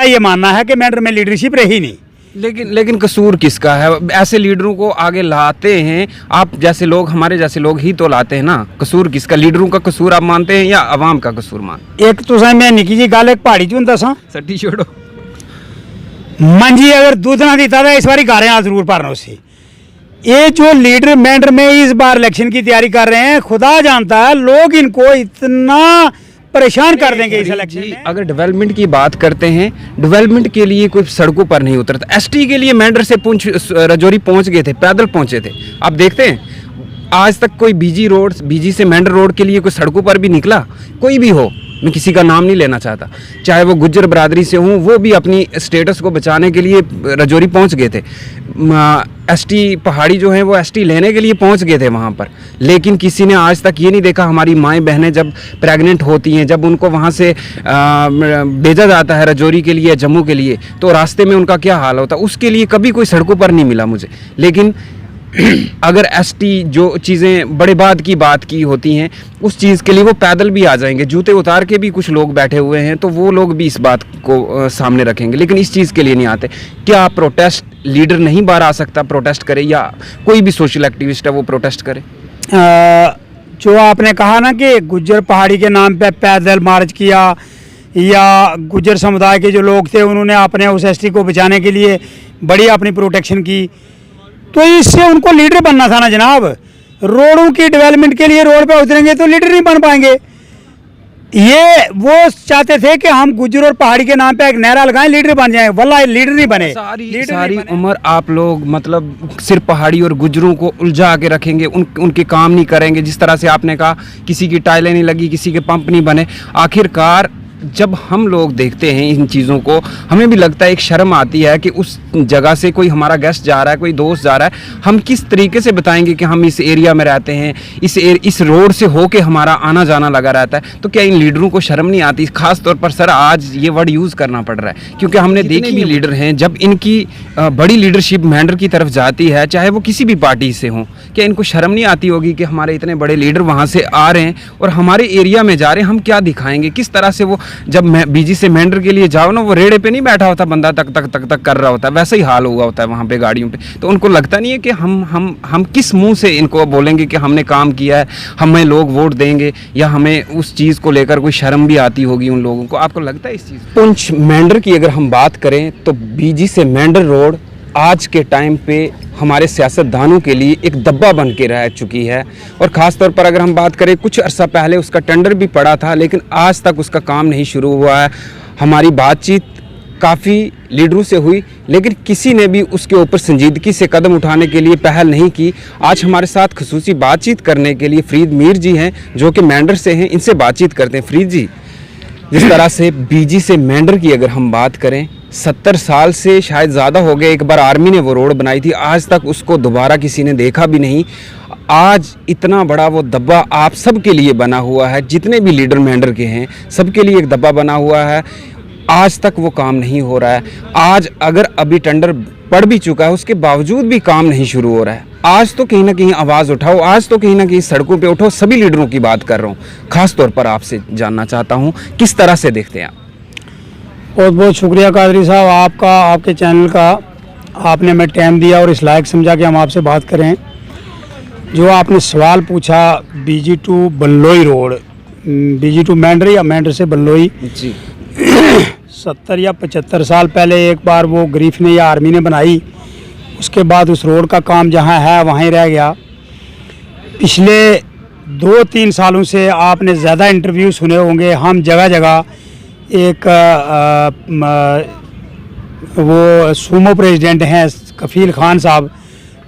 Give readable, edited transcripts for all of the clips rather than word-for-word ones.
मेरा ये मानना है कि मेंढर में लीडरशिप रही नहीं। लेकिन कसूर किसका है? ऐसे लीडरों को आगे लाते हैं आप जैसे लोग, हमारे जैसे लोग ही तो लाते हैं ना। कसूर किसका? लीडरों का कसूर आप मानते हैं या अवाम का कसूर मानते? एक तो मैं निकी जी गल एक पहाड़ी चूं दसा सट्टी छोड़ो, मंजी अगर दूध ना देता था इस बारी गारे हाथ जरूर भरना उसे। ये जो लीडर मेंढर में इस बार इलेक्शन की तैयारी कर रहे हैं, खुदा जानता है लोग इनको इतना परेशान कर देंगे इस इलेक्शन में। अगर डेवलपमेंट की बात करते हैं, डेवलपमेंट के लिए कोई सड़कों पर नहीं उतरता। एसटी के लिए मेंढर से पुंछ रजौरी पहुंच गए थे, पैदल पहुंचे थे। आप देखते हैं आज तक कोई बीजी से मेंढर रोड के लिए कोई सड़कों पर भी निकला? कोई भी हो, मैं किसी का नाम नहीं लेना चाहता, चाहे वो गुज्जर बरादरी से हों, वो भी अपनी स्टेटस को बचाने के लिए रजौरी पहुंच गए थे। एसटी पहाड़ी जो है वो एसटी लेने के लिए पहुंच गए थे वहाँ पर, लेकिन किसी ने आज तक ये नहीं देखा हमारी माएँ बहनें जब प्रेग्नेंट होती हैं, जब उनको वहाँ से भेजा जाता है रजौरी के लिए, जम्मू के लिए, तो रास्ते में उनका क्या हाल होता है, उसके लिए कभी कोई सड़कों पर नहीं मिला मुझे। लेकिन अगर एसटी जो चीज़ें बड़े बाद की बात की होती हैं, उस चीज़ के लिए वो पैदल भी आ जाएंगे, जूते उतार के भी कुछ लोग बैठे हुए हैं, तो वो लोग भी इस बात को सामने रखेंगे, लेकिन इस चीज़ के लिए नहीं आते। क्या प्रोटेस्ट लीडर नहीं बाहर आ सकता, प्रोटेस्ट करे, या कोई भी सोशल एक्टिविस्ट है वो प्रोटेस्ट करे? जो आपने कहा ना कि गुज्जर पहाड़ी के नाम पे पैदल मार्च किया, या गुज्जर समुदाय के जो लोग थे उन्होंने अपने उस एसटी को बचाने के लिए बड़ी अपनी प्रोटेक्शन की, तो इससे उनको लीडर बनना था ना जनाब। रोडों की डेवलपमेंट के लिए रोड पे उतरेंगे तो लीडर नहीं बन पाएंगे। ये वो चाहते थे कि हम गुज्जर और पहाड़ी के नाम पे एक नहरा लगाएं, लीडर बन जाएं। वल्लाह लीडर नहीं बने। सारी उम्र आप लोग मतलब सिर्फ पहाड़ी और गुज्जरों को उलझा के रखेंगे, उनके काम नहीं करेंगे। जिस तरह से आपने कहा किसी की टाइलें नहीं लगी, किसी के पंप नहीं बने। आखिरकार जब हम लोग देखते हैं इन चीज़ों को, हमें भी लगता है, एक शर्म आती है कि उस जगह से कोई हमारा गेस्ट जा रहा है, कोई दोस्त जा रहा है, हम किस तरीके से बताएंगे कि हम इस एरिया में रहते हैं, इस रोड से होके हमारा आना जाना लगा रहता है। तो क्या इन लीडरों को शर्म नहीं आती? खास तौर पर सर आज ये वर्ड यूज़ करना पड़ रहा है क्योंकि हमने देखी भी लीडर हैं, जब इनकी बड़ी लीडरशिप मेंढर की तरफ जाती है, चाहे वो किसी भी पार्टी से हों, क्या इनको शर्म नहीं आती होगी कि हमारे इतने बड़े लीडर वहाँ से आ रहे हैं और हमारे एरिया में जा रहे हैं, हम क्या दिखाएंगे? किस तरह से वो जब बीजी से मेंढर के लिए जाओ ना, वो रेड़े पे नहीं बैठा होता बंदा, तक तक तक तक कर रहा होता है, वैसा ही हाल हुआ होता है वहाँ पे गाड़ियों पे। तो उनको लगता नहीं है कि हम किस मुंह से इनको बोलेंगे कि हमने काम किया है, हमें लोग वोट देंगे, या हमें उस चीज़ को लेकर कोई शर्म भी आती होगी उन लोगों को? आपको लगता है इस चीज़? पुंछ मेंढर की अगर हम बात करें तो बीजी से मेंढर रोड आज के टाइम पे हमारे सियासतदानों के लिए एक दब्बा बन के रह चुकी है। और ख़ास तौर पर अगर हम बात करें, कुछ अरसा पहले उसका टेंडर भी पड़ा था, लेकिन आज तक उसका काम नहीं शुरू हुआ है। हमारी बातचीत काफ़ी लीडरों से हुई, लेकिन किसी ने भी उसके ऊपर संजीदगी से कदम उठाने के लिए पहल नहीं की। आज हमारे साथ खसूसी बातचीत करने के लिए फरीद मीर जी हैं, जो कि मेंढर से हैं, इनसे बातचीत करते हैं। फरीद जी, जिस तरह से बीजी से मेंढर की अगर हम बात करें, 70 साल से शायद ज़्यादा हो गए, एक बार आर्मी ने वो रोड बनाई थी, आज तक उसको दोबारा किसी ने देखा भी नहीं। आज इतना बड़ा वो दब्बा आप सब के लिए बना हुआ है, जितने भी लीडर मेंढर के हैं सबके लिए एक दब्बा बना हुआ है। आज तक वो काम नहीं हो रहा है। आज अगर अभी टेंडर पड़ भी चुका है, उसके बावजूद भी काम नहीं शुरू हो रहा है। आज तो कहीं ना कहीं आवाज़ उठाओ, आज तो कहीं ना कहीं सड़कों पे उठो। सभी लीडरों की बात कर रहा हूँ, ख़ास तौर पर आपसे जानना चाहता हूँ किस तरह से देखते हैं आप? बहुत बहुत शुक्रिया कादरी साहब आपका, आपके चैनल का। आपने हमें टाइम दिया और इस लायक समझा कि हम आपसे बात करें। जो आपने सवाल पूछा, BG to Balloi road, BG to Mendhar या मेंढर से बल्लोई जी 70 या 75 साल पहले एक बार वो गरीफ ने या आर्मी ने बनाई। उसके बाद उस रोड का काम जहाँ है वहीं रह गया। पिछले 2-3 सालों से आपने ज़्यादा इंटरव्यू सुने होंगे। हम जगह जगह एक वो सूमो प्रेसिडेंट हैं कफील खान साहब,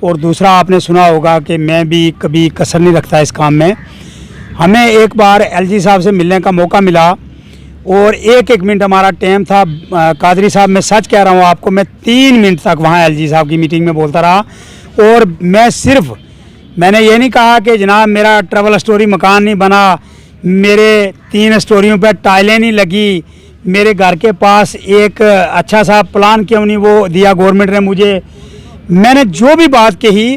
और दूसरा आपने सुना होगा कि मैं भी कभी कसर नहीं रखता इस काम में। हमें एक बार एलजी साहब से मिलने का मौका मिला और एक मिनट हमारा टाइम था। कादरी साहब, मैं सच कह रहा हूँ आपको, मैं 3 मिनट तक वहाँ एलजी साहब की मीटिंग में बोलता रहा। और मैंने ये नहीं कहा कि जनाब मेरा ट्रबल स्टोरी मकान नहीं बना, मेरे 3 स्टोरियों पर टाइलें नहीं लगी, मेरे घर के पास एक अच्छा सा प्लान क्यों नहीं वो दिया गवर्नमेंट ने मुझे। मैंने जो भी बात कही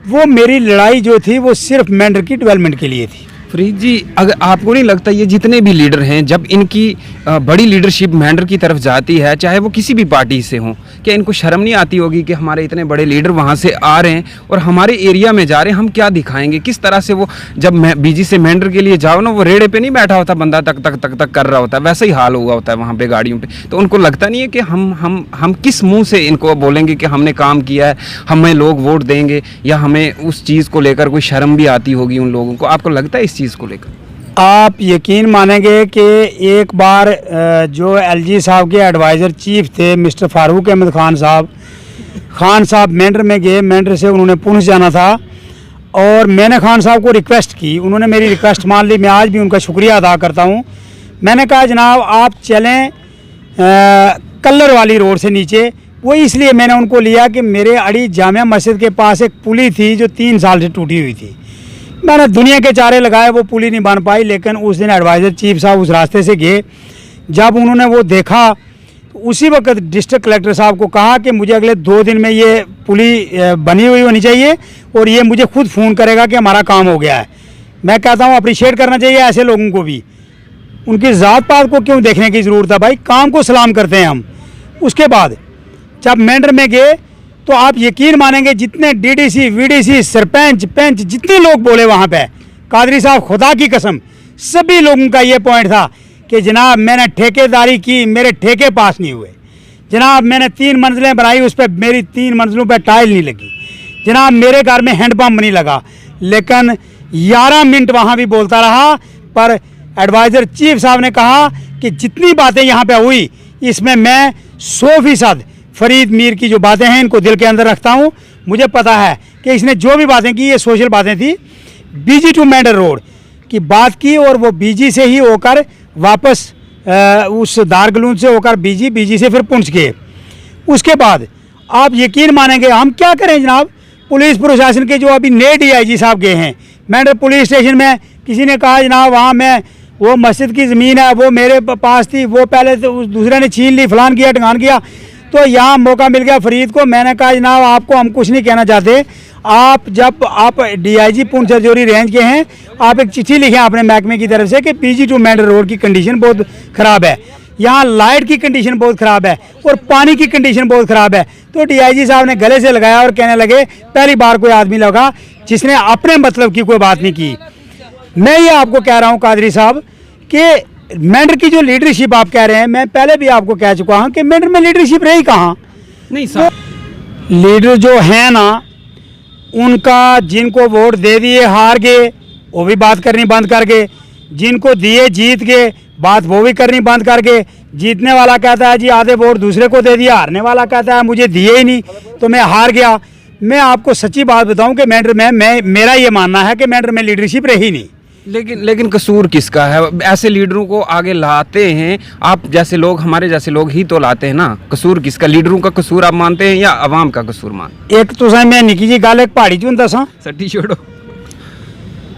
वो मेरी लड़ाई जो थी वो सिर्फ मेंढर की डेवलपमेंट के लिए थी। फरीद जी, अगर आपको नहीं लगता ये जितने भी लीडर हैं, जब इनकी बड़ी लीडरशिप मेंढर की तरफ जाती है, चाहे वो किसी भी पार्टी से हों, क्या इनको शर्म नहीं आती होगी कि हमारे इतने बड़े लीडर वहाँ से आ रहे हैं और हमारे एरिया में जा रहे हैं, हम क्या दिखाएंगे? किस तरह से वो जब बीजी से मेंढर के लिए जाओ ना, वो रेड़े पे नहीं बैठा होता बंदा, तक तक तक तक कर रहा होता है, वैसा ही हाल हुआ होता है वहाँ पे गाड़ियों पे। तो उनको लगता नहीं है कि हम किस मुँह से इनको बोलेंगे कि हमने काम किया है, हमें लोग वोट देंगे, या हमें उस चीज़ को लेकर कोई शर्म भी आती होगी उन लोगों को? आपको लगता है इस चीज़ को लेकर? आप यकीन मानेंगे कि एक बार जो एलजी साहब के एडवाइज़र चीफ थे मिस्टर फारूक अहमद खान साहब मेंढर में गए, मेंढर से उन्होंने पुंछ जाना था और मैंने खान साहब को रिक्वेस्ट की, उन्होंने मेरी रिक्वेस्ट मान ली। मैं आज भी उनका शुक्रिया अदा करता हूँ। मैंने कहा जनाब आप चलें कल्लर वाली रोड से नीचे। वो इसलिए मैंने उनको लिया कि मेरे अड़ी जामिया मस्जिद के पास एक पुली थी जो 3 साल से टूटी हुई थी। मैंने दुनिया के चारे लगाए, वो पुली नहीं बन पाई, लेकिन उस दिन एडवाइज़र चीफ साहब उस रास्ते से गए। जब उन्होंने वो देखा तो उसी वक्त डिस्ट्रिक्ट कलेक्टर साहब को कहा कि मुझे अगले 2 दिन में ये पुली बनी हुई होनी चाहिए और ये मुझे खुद फ़ोन करेगा कि हमारा काम हो गया है। मैं कहता हूँ अप्रिशिएट करना चाहिए ऐसे लोगों को भी। उनकी ज़ात पात को क्यों देखने की ज़रूरत है भाई? काम को सलाम करते हैं हम। उसके बाद जब मेंढर में गए तो आप यकीन मानेंगे जितने डीडीसी, वीडीसी, सरपंच, पंच जितने लोग बोले वहाँ पे, कादरी साहब खुदा की कसम सभी लोगों का ये पॉइंट था कि जनाब मैंने ठेकेदारी की, मेरे ठेके पास नहीं हुए। जनाब मैंने 3 मंजिलें बनाई, उस पर मेरी 3 मंजिलों पे टाइल नहीं लगी। जनाब मेरे घर में हैंडपम्प नहीं लगा। लेकिन 11 मिनट वहाँ भी बोलता रहा, पर एडवाइज़र चीफ साहब ने कहा कि जितनी बातें यहाँ पे हुई इसमें मैं 100% फरीद मीर की जो बातें हैं इनको दिल के अंदर रखता हूँ। मुझे पता है कि इसने जो भी बातें की ये सोशल बातें थी। बीजी टू मेंढर रोड की बात की और वो बीजी से ही होकर वापस उस दारगलून से होकर बीजी से फिर पुंछ गए। उसके बाद आप यकीन मानेंगे हम क्या करें जनाब, पुलिस प्रशासन के जो अभी नए डीआईजी साहब गए हैं मेंढर पुलिस स्टेशन में, किसी ने कहा जनाब वहाँ मैं वो मस्जिद की ज़मीन है वो मेरे पास थी, वो पहले तो उस दूसरे ने छीन ली, फलान किया ढंगान किया। तो यहाँ मौका मिल गया फरीद को। मैंने कहा जनाब आपको हम कुछ नहीं कहना चाहते, आप जब आप डीआईजी पुंछ राजौरी रेंज के हैं, आप एक चिट्ठी लिखें अपने महकमे की तरफ से कि बीजी टू मेंढर रोड की कंडीशन बहुत ख़राब है, यहाँ लाइट की कंडीशन बहुत ख़राब है और पानी की कंडीशन बहुत ख़राब है। तो डीआईजी साहब ने गले से लगाया और कहने लगे पहली बार कोई आदमी लगा जिसने अपने मतलब की कोई बात नहीं की। मैं ये आपको कह रहा हूँ कादरी साहब कि मेंढर की जो लीडरशिप आप कह रहे हैं, मैं पहले भी आपको कह चुका हूँ कि मेंढर में लीडरशिप रही कहाँ। नहीं सर, लीडर जो है ना उनका, जिनको वोट दे दिए हार गए वो भी बात करनी बंद कर गए, जिनको दिए जीत गए बात वो भी करनी बंद कर गए। जीतने वाला कहता है जी आधे वोट दूसरे को दे दिया, हारने वाला कहता है मुझे दिए ही नहीं तो मैं हार गया। मैं आपको सच्ची बात बताऊं कि मेंढर में मेरा ये मानना है कि मेंढर में लीडरशिप रही नहीं। लेकिन कसूर किसका है? ऐसे लीडरों को आगे लाते हैं आप जैसे लोग, हमारे जैसे लोग ही तो लाते हैं ना। कसूर किसका? लीडरों का कसूर आप मानते हैं या अवाम का कसूर एक तो मैं निकी जी गल एक पहाड़ी चूं दसा सट्टी छोड़ो,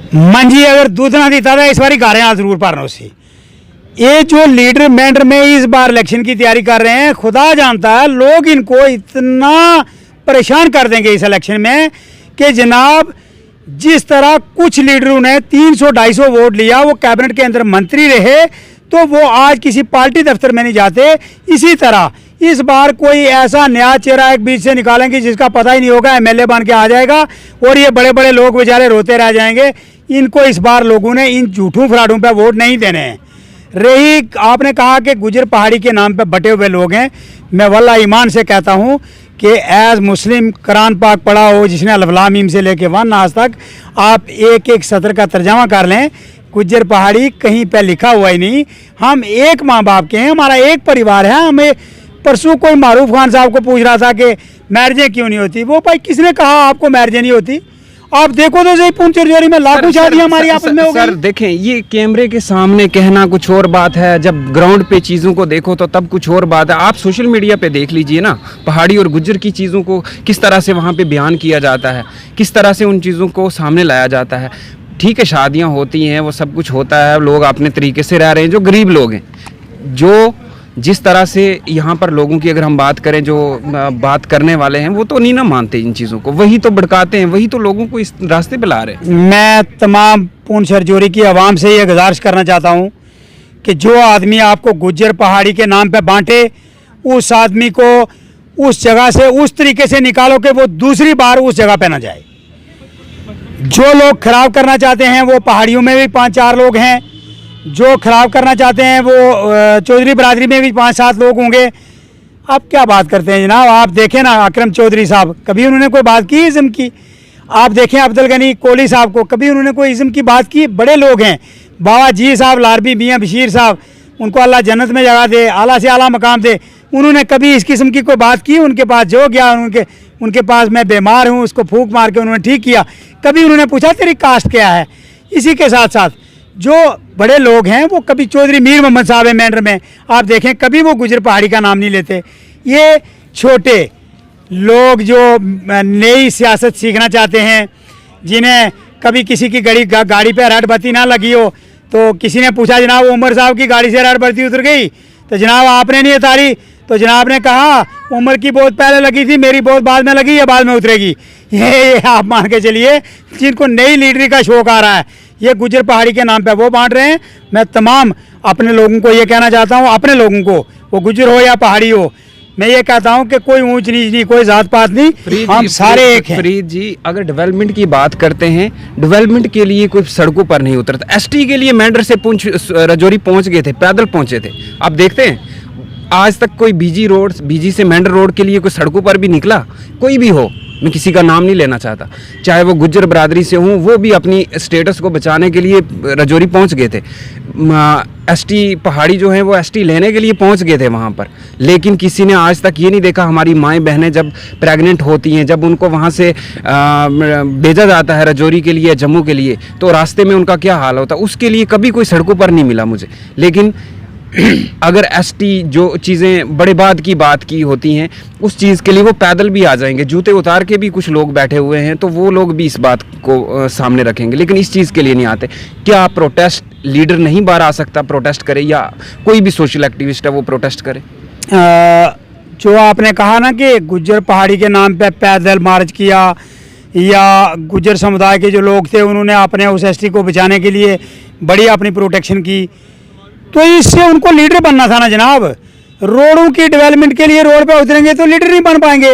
मंजी अगर दूध ना देता था इस बारी गारे जरूर भरना उसे। ये जो लीडर मेंढर में इस बार इलेक्शन की तैयारी कर रहे हैं, खुदा जानता है लोग इनको इतना परेशान कर देंगे इस इलेक्शन में कि जनाब जिस तरह कुछ लीडरों ने 300-250 वोट लिया, वो कैबिनेट के अंदर मंत्री रहे तो वो आज किसी पार्टी दफ्तर में नहीं जाते। इसी तरह इस बार कोई ऐसा नया चेहरा एक बीच से निकालेंगे जिसका पता ही नहीं होगा, एमएलए बन के आ जाएगा और ये बड़े बड़े लोग बेचारे रोते रह जाएंगे। इनको इस बार लोगों ने इन झूठों फ्राडों पर वोट नहीं देने हैं। रही आपने कहा कि गुजर पहाड़ी के नाम पे बटे हुए लोग हैं, मैं वल्लाह ईमान से कहता हूँ कि एज़ मुस्लिम कुरान पाक पढ़ा हो जिसने अल मीम से लेके वन आज तक, आप एक एक सत्र का तर्जमा कर लें, गुजर पहाड़ी कहीं पे लिखा हुआ ही नहीं। हम एक माँ बाप के हैं, हमारा एक परिवार है। हमें परसों कोई मारूफ खान साहब को पूछ रहा था कि मैरिजें क्यों नहीं होती। वो भाई किसने कहा आपको मैरिजें नहीं होती? आप देखो तो सही पुंछ राजौरी में लाखों शादियां हमारी आपस में हो गई। सर देखें, ये कैमरे के सामने कहना कुछ और बात है, जब ग्राउंड पे चीज़ों को देखो तो तब कुछ और बात है। आप सोशल मीडिया पे देख लीजिए ना, पहाड़ी और गुज्जर की चीज़ों को किस तरह से वहाँ पे बयान किया जाता है, किस तरह से उन चीज़ों को सामने लाया जाता है। ठीक है शादियाँ होती हैं, वो सब कुछ होता है, लोग अपने तरीके से रह रहे हैं, जो गरीब लोग हैं, जो जिस तरह से यहाँ पर लोगों की अगर हम बात करें, जो बात करने वाले हैं वो तो नहीं ना मानते इन चीज़ों को, वही तो भड़काते हैं, वही तो लोगों को इस रास्ते पे ला रहे हैं। मैं तमाम पूंछ राजौरी की आवाम से ये गुजारिश करना चाहता हूँ कि जो आदमी आपको गुज्जर पहाड़ी के नाम पे बांटे, उस आदमी को उस जगह से उस तरीके से निकालो कि वो दूसरी बार उस जगह पे ना जाए। जो लोग खराब करना चाहते हैं वो पहाड़ियों में भी 5-4 लोग हैं, जो खराब करना चाहते हैं वो चौधरी बरादरी में भी 5-7 लोग होंगे। आप क्या बात करते हैं जनाब? आप देखें ना अकरम चौधरी साहब, कभी उन्होंने कोई बात की इज़्म की? आप देखें अब्दुल गनी कोहली साहब को, कभी उन्होंने कोई इज़्म की बात की? बड़े लोग हैं, बाबा जी साहब, लारबी मियाँ बशीर साहब, उनको अल्लाह जन्नत में जगह दे, आला से आला मकाम दे। उन्होंने कभी इस किस्म की कोई बात की? उनके पास जो गया, उनके पास मैं बीमार हूँ उसको फूंक मार के उन्होंने ठीक किया। कभी उन्होंने पूछा तेरी कास्ट क्या है? इसी के साथ साथ जो बड़े लोग हैं वो कभी चौधरी मीर मोहम्मद साहब है मेंढर में, आप देखें कभी वो गुजर पहाड़ी का नाम नहीं लेते। ये छोटे लोग जो नई सियासत सीखना चाहते हैं, जिन्हें कभी किसी की गाड़ी पे रेड बत्ती ना लगी हो, तो किसी ने पूछा जनाब उमर साहब की गाड़ी से रेड बत्ती उतर गई, तो जनाब आपने नहीं उतारी, तो जनाब ने कहा उमर की बहुत पहले लगी थी, मेरी बहुत बाद में लगी, ये बाद में उतरेगी। ये आप मान के चलिए जिनको नई लीडरी का शौक आ रहा है, ये गुजर पहाड़ी के नाम पे वो बांट रहे हैं। मैं तमाम अपने लोगों को ये कहना चाहता हूँ, अपने लोगों को, वो गुजर हो या पहाड़ी हो, मैं ये कहता हूँ कि कोई ऊंच नीच नहीं, कोई जात पात नहीं, हम सारे एक हैं। फरीद जी, अगर डेवलपमेंट की बात करते हैं, डेवलपमेंट के लिए कोई सड़कों पर नहीं उतरता। एसटी के लिए मेंढर से पूंछ राजौरी पहुंच गए थे, पैदल पहुंचे थे। आप देखते हैं आज तक कोई बीजी से मेंढर रोड के लिए कोई सड़कों पर भी निकला? कोई भी हो, मैं किसी का नाम नहीं लेना चाहता, चाहे वो गुज्जर बरादरी से हों, वो भी अपनी स्टेटस को बचाने के लिए राजौरी पहुंच गए थे। एसटी पहाड़ी जो है वो एसटी लेने के लिए पहुंच गए थे वहाँ पर, लेकिन किसी ने आज तक ये नहीं देखा हमारी माएँ बहनें जब प्रेग्नेंट होती हैं, जब उनको वहाँ से भेजा जाता है राजौरी के लिए, जम्मू के लिए, तो रास्ते में उनका क्या हाल होता है, उसके लिए कभी कोई सड़कों पर नहीं मिला मुझे। लेकिन अगर एसटी जो चीज़ें बड़े बाद की बात की होती हैं, उस चीज़ के लिए वो पैदल भी आ जाएंगे, जूते उतार के भी कुछ लोग बैठे हुए हैं, तो वो लोग भी इस बात को सामने रखेंगे, लेकिन इस चीज़ के लिए नहीं आते। क्या प्रोटेस्ट लीडर नहीं बाहर आ सकता प्रोटेस्ट करे, या कोई भी सोशल एक्टिविस्ट है वो प्रोटेस्ट करे? जो आपने कहा ना कि गुज्जर पहाड़ी के नाम पे पैदल मार्च किया, या गुज्जर समुदाय के जो लोग थे उन्होंने अपने उस एसटी को बचाने के लिए बड़ी अपनी प्रोटेक्शन की, तो इससे उनको लीडर बनना था ना जनाब। रोडों की डेवलपमेंट के लिए रोड पे उतरेंगे तो लीडर नहीं बन पाएंगे।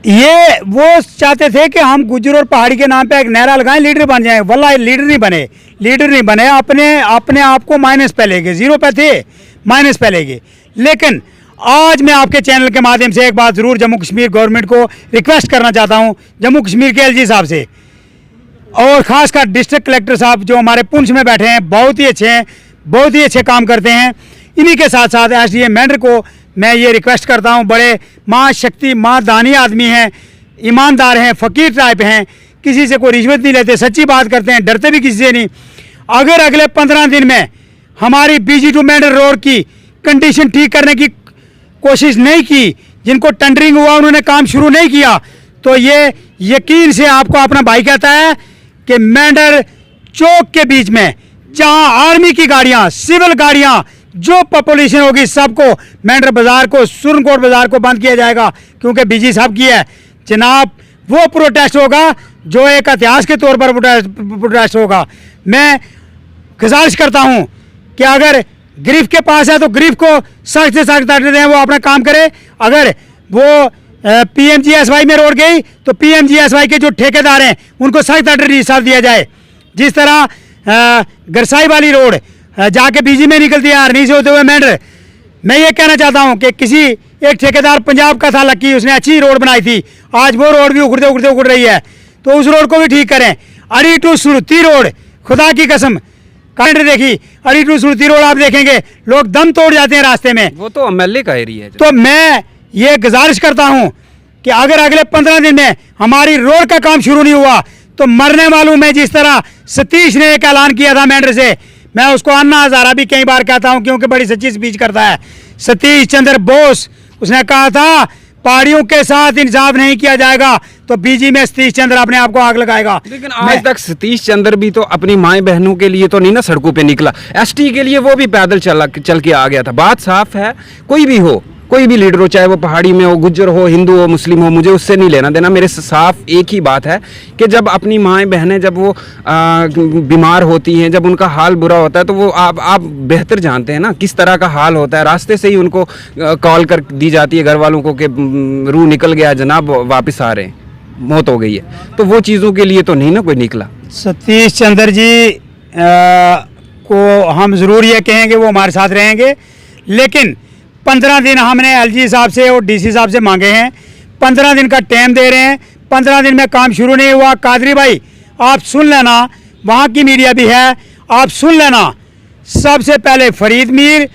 ये वो चाहते थे कि हम गुज्जर और पहाड़ी के नाम पे एक नारा लगाएं, लीडर बन जाएं। वल्लाह लीडर नहीं बने, अपने आप को माइनस पे ले गए, जीरो पे थे माइनस पे ले गए। लेकिन आज मैं आपके चैनल के माध्यम से एक बात ज़रूर जम्मू कश्मीर गवर्नमेंट को रिक्वेस्ट करना चाहता हूँ, जम्मू कश्मीर के एलजी साहब से, और ख़ासकर डिस्ट्रिक्ट कलेक्टर साहब जो हमारे पुंछ में बैठे हैं, बहुत ही अच्छे हैं, बहुत ही अच्छे काम करते हैं। इन्हीं के साथ साथ एसडीएम मेंढर को मैं ये रिक्वेस्ट करता हूँ, बड़े माँ शक्ति माँ दानी आदमी हैं, ईमानदार हैं, फ़कीर टाइप हैं, किसी से कोई रिश्वत नहीं लेते, सच्ची बात करते हैं, डरते भी किसी से नहीं। अगर अगले 15 दिन में हमारी बीजी टू मेंढर रोड की कंडीशन ठीक करने की कोशिश नहीं की, जिनको टेंडरिंग हुआ उन्होंने काम शुरू नहीं किया, तो ये यकीन से आपको अपना भाई कहता है कि मेंढर चौक के बीच में जहां आर्मी की गाड़ियां, सिविल गाड़ियां, जो पॉपुलेशन होगी, सबको मेंढर बाजार को, सुरनकोट बाजार को बंद किया जाएगा, क्योंकि बीजी साहब की है जनाब। वो प्रोटेस्ट होगा जो एक इतिहास के तौर पर प्रोटेस्ट होगा। मैं गुजारिश करता हूं कि अगर गिरफ्त के पास है तो गिरफ्त को सख्त से सख्त ऑर्डर दें, वो अपना काम करे। अगर वो PMGSY में रोड गई तो PMGSY के जो ठेकेदार हैं उनको सख्त ऑर्डर दिया जाए। जिस तरह गरसाई वाली रोड जाके बीजी में निकलती है हरनी से होते हुए मेंढर, मैं ये कहना चाहता हूँ कि किसी एक ठेकेदार पंजाब का था लक्की, उसने अच्छी रोड बनाई थी, आज वो रोड भी उखड़ रही है, तो उस रोड को भी ठीक करें। अड़ी टू सुरती रोड, खुदा की कसम करंट देखी, अड़ी टू सुरती रोड आप देखेंगे लोग दम तोड़ जाते हैं रास्ते में, वो तो MLA का एरिया है। तो मैं ये गुजारिश करता हूँ कि अगर अगले 15 दिन में हमारी रोड का काम शुरू नहीं हुआ तो मरने वालों में, जिस तरह सतीश ने एक ऐलान किया था मेंढर से, मैं उसको अन्ना हजारा भी कई बार कहता हूं क्योंकि बड़ी सच्ची स्पीच करता है, सतीश चंद्र बोस, उसने कहा था पहाड़ियों के साथ इंसाफ नहीं किया जाएगा तो बीजी में सतीश चंद्र अपने आप को आग लगाएगा। लेकिन आज तक सतीश चंद्र भी तो अपनी माए बहनों के लिए तो नहीं ना सड़कों पे निकला, एसटी के लिए वो भी पैदल चल के आ गया था। बात साफ है, कोई भी हो, कोई भी लीडर हो, चाहे वो पहाड़ी में हो, गुज्जर हो, हिंदू हो, मुस्लिम हो, मुझे उससे नहीं लेना देना। मेरे साफ एक ही बात है कि जब अपनी माएँ बहनें जब वो बीमार होती हैं, जब उनका हाल बुरा होता है, तो वो आप बेहतर जानते हैं ना किस तरह का हाल होता है। रास्ते से ही उनको कॉल कर दी जाती है घर वालों को कि रूह निकल गया जनाब, वापस आ रहे हैं, मौत हो गई है। तो वो चीज़ों के लिए तो नहीं ना कोई निकला। सतीश चंद्र जी को हम ज़रूर ये कहेंगे वो हमारे साथ रहेंगे, लेकिन 15 दिन हमने एलजी साहब से और डीसी साहब से मांगे हैं, 15 दिन का टाइम दे रहे हैं, 15 दिन में काम शुरू नहीं हुआ। कादरी भाई आप सुन लेना, वहाँ की मीडिया भी है, आप सुन लेना। सबसे पहले फरीद मीर,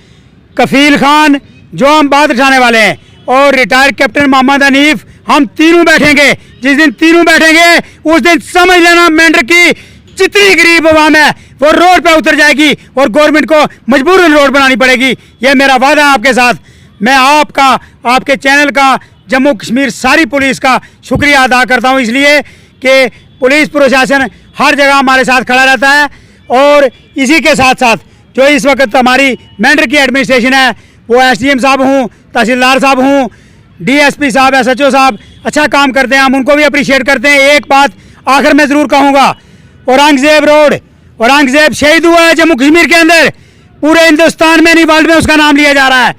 कफील खान, जो हम बात उठाने वाले हैं, और रिटायर्ड कैप्टन मोहम्मद हनीफ, हम तीनों बैठेंगे। जिस दिन तीनों बैठेंगे उस दिन समझ लेना मेंढर की जितनी गरीब आवाम है वो रोड पे उतर जाएगी और गवर्नमेंट को मजबूरन रोड बनानी पड़ेगी। ये मेरा वादा है आपके साथ। मैं आपका, आपके चैनल का, जम्मू कश्मीर सारी पुलिस का शुक्रिया अदा करता हूँ, इसलिए कि पुलिस प्रशासन हर जगह हमारे साथ खड़ा रहता है। और इसी के साथ साथ जो इस वक्त हमारी मेंढर की एडमिनिस्ट्रेशन है, वो SDM साहब हूँ, तहसीलदार साहब हूँ, DSP साहब, SHO साहब अच्छा काम करते हैं, हम उनको भी अप्रिशिएट करते हैं। एक बात आखिर में ज़रूर कहूँगा, औरंगजेब रोड, औरंगजेब शहीद हुआ है जम्मू कश्मीर के अंदर, पूरे हिंदुस्तान में नहीं वर्ल्ड में उसका नाम लिया जा रहा है।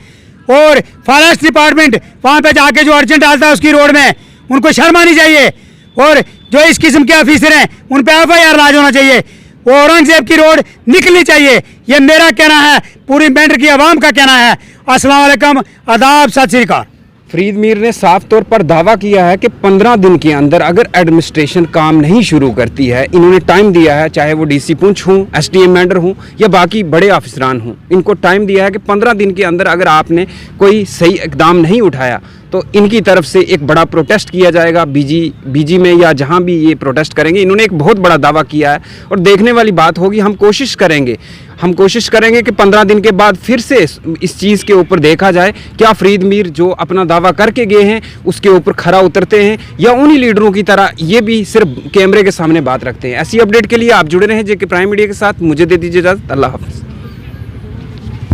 और फॉरेस्ट डिपार्टमेंट वहाँ पे जाके जो अर्जेंट डालता है उसकी रोड में, उनको शर्म आनी चाहिए। और जो इस किस्म के ऑफिसर हैं उन पे FIR लाज होना चाहिए। वो औरंगजेब की रोड निकलनी चाहिए, ये मेरा कहना है, पूरी मेंढर की आवाम का कहना है। अस्सलाम वालेकुम, आदाब, सत श्री अकाल। फरीद मीर ने साफ तौर पर दावा किया है कि 15 दिन के अंदर अगर एडमिनिस्ट्रेशन काम नहीं शुरू करती है, इन्होंने टाइम दिया है, चाहे वो DC पुंछ हूँ, SDM मेंढर हूँ या बाकी बड़े अफसरान हूँ, इनको टाइम दिया है कि 15 दिन के अंदर अगर आपने कोई सही इकदाम नहीं उठाया तो इनकी तरफ से एक बड़ा प्रोटेस्ट किया जाएगा बीजी में या जहाँ भी ये प्रोटेस्ट करेंगे। इन्होंने एक बहुत बड़ा दावा किया है और देखने वाली बात होगी। हम कोशिश करेंगे कि 15 दिन के बाद फिर से इस चीज़ के ऊपर देखा जाए, क्या फरीद मीर जो अपना दावा करके गए हैं उसके ऊपर खरा उतरते हैं या उन्हीं लीडरों की तरह ये भी सिर्फ कैमरे के सामने बात रखते हैं। ऐसी अपडेट के लिए आप जुड़े रहें JK प्राइम मीडिया के साथ। मुझे दे दीजिए इजाज़त, अल्लाह हाफ़िज़।